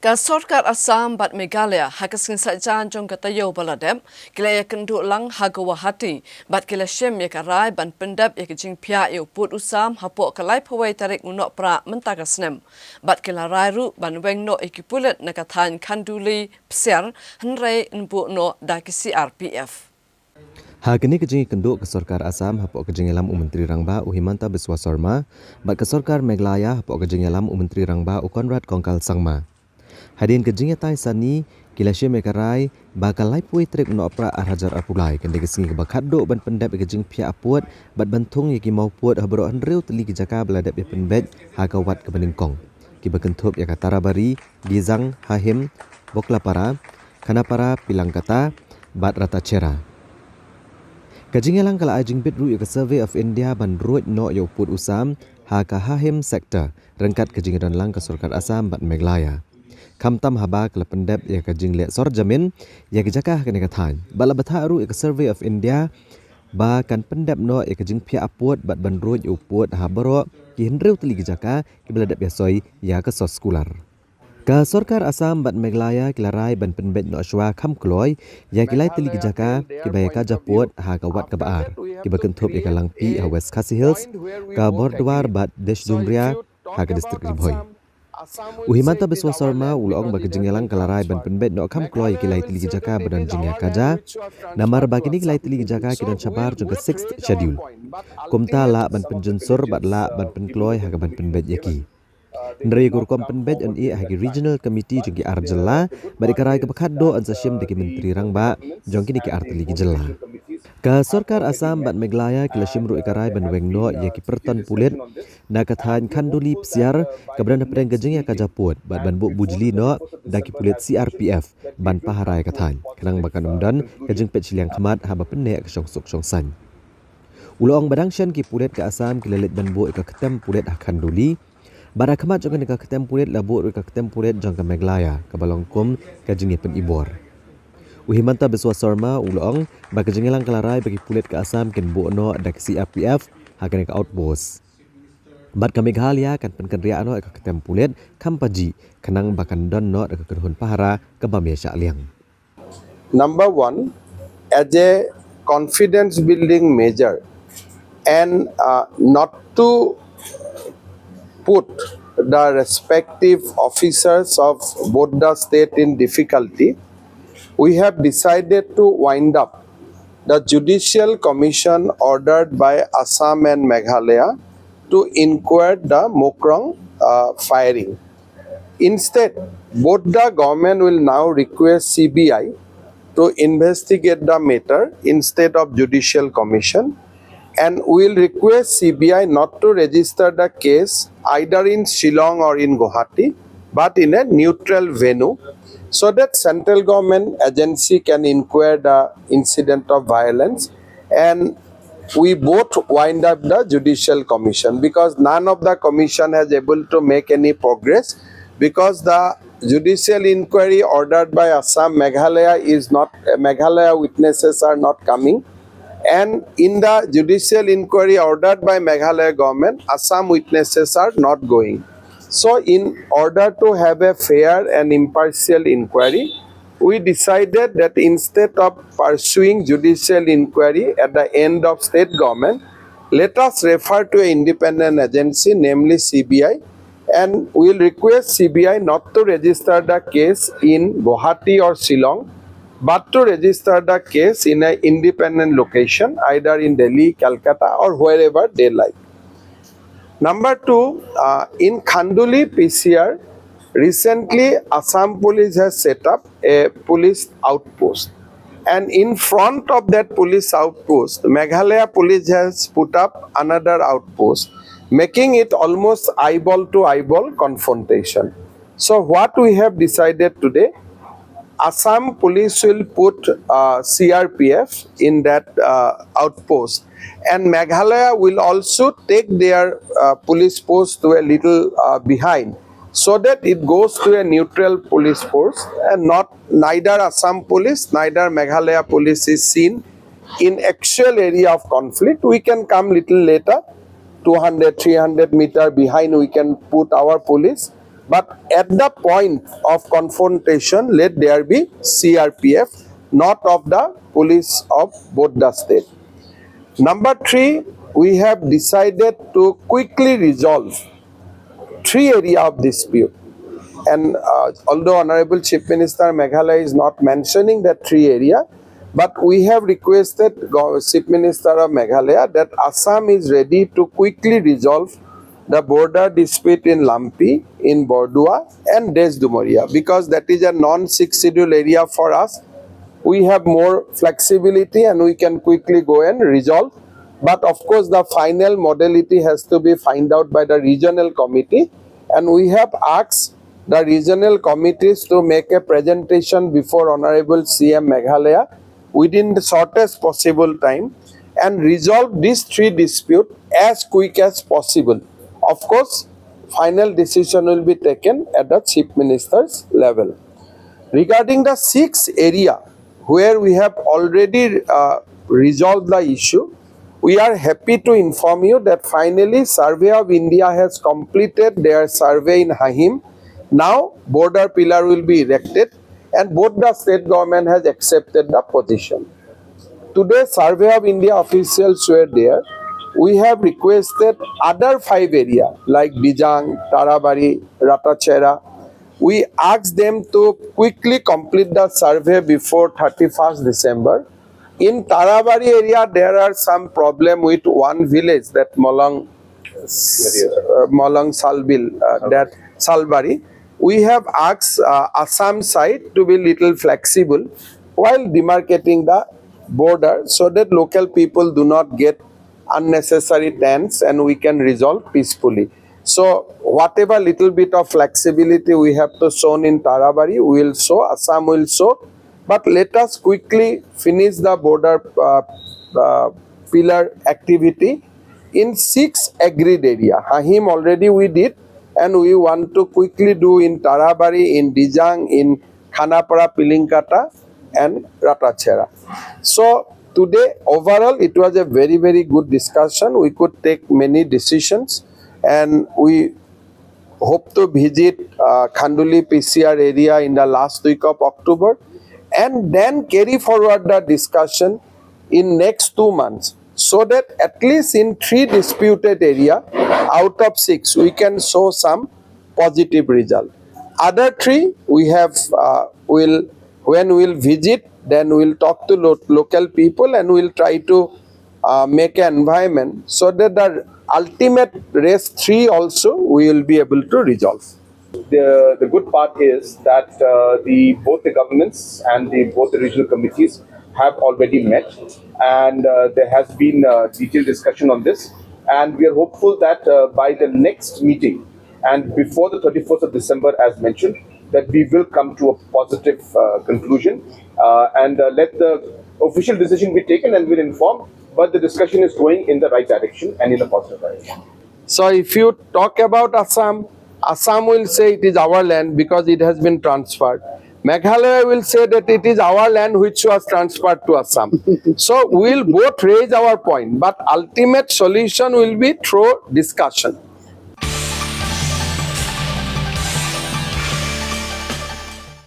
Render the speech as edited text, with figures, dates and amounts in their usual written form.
Ka Sorkar Assam Meghalaya hakaskin sajan jong katayo baladem kila ya kenduk lang hagawahati bat kila shem ya karai ban Pyndep ya Jingphiah ya put usam hapoh kalai pawai tarik Nohprah mentagasnem bat kila rairu ban wengno ikipulet nakathan kanduli pser henrei nbu no dakisi RPF. Hakini kejing kenduk ke Sorkar Assam hapoh kejing alam Menteri Rangba Uhimanta Biswa Sarma bat ke Sorkar Meghalaya hapoh kejing alam Menteri Rangba Konrad Kongkal Sangma. Hadirin kejing tai sani kila syem mekarai bakal lai pui trek Nohprah arhajar apulai kende kesingi bakaddo ban Pyndep kejing Jingphiah apuat bat bantung yaki mau puat habro henreu teli ke jaka beladap ya Pyndep hakawat ke beningkong ki bakentup ya katara bari gizang hahim boklapara kanapara pilangkata bat rata cera. Kajingelang kala ajing bitru ya ke Survey of India ban ruit no ya put usam haka hahim sektor rengkat kejingan lang ke Sorkar Assam bat Meghalaya. Kamtam haba kala Pyndep ya kajing liat sor jamin ya kejakah kene kathan bala batharu ya ke Survey of India ba kan Pyndep no ya kajing Jingphiah apuat bat ban ruit ya put habaro ki henreu teli kejaka ki beladap ya soi ya ke sos skular. Ka Sorkar Assam bat Meghalaya kilarai ban Pyndep no ashwa kham kloi ya kilai teli kejaka ki bayaka japut ha ka wat ka baar ki bakentup ya kalang pi ha West Khasi Hills ka bordwar bat Desh Dumria ha ka distrik Jingphiah. Uhimanta Biswa Sarma ulong bagi jingelang kalarai ban Pyndep no kham kloi kilai teli kejaka badan jingya kaja namar bagini kilai teli kejaka kidan sabar jong ke 6th schedule kumta la ban penjunsur bat la ban penkloi ha ka ban Pyndep yaki. Neri gurkom Pyndep NI hagi regional committee jong ki arjela bari karai ke bakaddo an sasyem de ki menteri rangba jong ki arteli ki jela. Ka Sorkar Assam bat Meghalaya kila shimru ikarai ban wengno yaki perton pulit nakathan kanduli psiar kabran pedang gajeng ya kajaput bat ban bu bujli no daki pulit CRPF ban paharai kathan kenang bakan umdan kajeng pet siliang khamat haba penek songsuk songsan. Ulong badang shan ki pulit ke Assam kila let ban bu ka ketem pulit kanduli bara khamat jong ka ketem pulit labu ka ketem pulit jong ka Meghalaya ka balongkum kajeng pen ibor. Uhimanta Biswa Sarma ulong bagi jengelang kelarai bagi pulit ke Assam ken buono dak CRPF hakan ke outpost. Bat ke Meghalaya kan penkenria no ke ketem pulit kampaji kenang bakan don no ke kerhun pahara ke bamia syaliang. Number 1, as a confidence building measure and not to put the respective officers of both the state in difficulty, we have decided to wind up the Judicial Commission ordered by Assam and Meghalaya to inquire the Mokrong firing. Instead, both the government will now request CBI to investigate the matter instead of Judicial Commission, and will request CBI not to register the case either in Shillong or in Guwahati, but in a neutral venue, so that central government agency can inquire the incident of violence, and we both wind up the Judicial Commission, because none of the commission has able to make any progress, because the judicial inquiry ordered by Assam Meghalaya is not, Meghalaya witnesses are not coming, and in the judicial inquiry ordered by Meghalaya government, Assam witnesses are not going. So in order to have a fair and impartial inquiry, we decided that instead of pursuing judicial inquiry at the end of state government, let us refer to an independent agency, namely CBI, and we will request CBI not to register the case in Guwahati or Shillong, but to register the case in an independent location, either in Delhi, Calcutta, or wherever they like. Number 2, in Khanduli PCR, recently Assam Police has set up a police outpost, and in front of that police outpost, Meghalaya Police has put up another outpost, making it almost eyeball to eyeball confrontation. So what we have decided today, Assam Police will put CRPF in that outpost, and Meghalaya will also take their police post to a little behind, so that it goes to a neutral police force, and neither Assam Police neither Meghalaya Police is seen in actual area of conflict. We can come little later, 200-300 meter behind, we can put our police, But at the point of confrontation, let there be CRPF, not of the police of both the state. Number three, we have decided to quickly resolve three areas of dispute. And although Honorable Chief Minister Meghalaya is not mentioning that three area, but we have requested Chief Minister of Meghalaya that Assam is ready to quickly resolve the border dispute in Lampi, in Bordua and Desdumoria, because that is a non-6 schedule area for us. We have more flexibility and we can quickly go and resolve. But of course, the final modality has to be found out by the regional committee, and we have asked the regional committees to make a presentation before Honorable CM Meghalaya within the shortest possible time and resolve these three disputes as quick as possible. Of course, final decision will be taken at the Chief Minister's level. Regarding the sixth area where we have already resolved the issue, we are happy to inform you that finally Survey of India has completed their survey in Hahim. Now border pillar will be erected and both the state government has accepted the position. Today Survey of India officials were there. We have requested other 5 areas like Bijang, Tarabari, Ratachera. We asked them to quickly complete the survey before 31st December. In Tarabari area, there are some problem with one village, that Molang Salbil, that Salbari. We have asked Assam side to be little flexible while demarcating the border so that local people do not get unnecessary tense and we can resolve peacefully. So whatever little bit of flexibility we have to show in Tarabari, we will show, Assam will show. But let us quickly finish the border pillar activity in 6 agreed area. Hahim already we did, and we want to quickly do in Tarabari, in Dijang, in Khanapara, Pilinkata and Ratachera. So today overall it was a very, very good discussion. We could take many decisions and we hope to visit Khanduli PCR area in the last week of October and then carry forward the discussion in next 2 months, so that at least in 3 disputed area out of 6 we can show some positive result. Other 3 we have when we'll visit, then we'll talk to local people and we'll try to make an environment so that the ultimate rest 3 also we will be able to resolve. The good part is that both the governments and both the regional committees have already met, and there has been detailed discussion on this, and we are hopeful that by the next meeting and before the 31st of December, as mentioned, that we will come to a positive conclusion and let the official decision be taken and we'll inform, but the discussion is going in the right direction and in a positive direction. So if you talk about Assam, Assam will say it is our land because it has been transferred. Meghalaya will say that it is our land which was transferred to Assam. So we will both raise our point, but ultimate solution will be through discussion.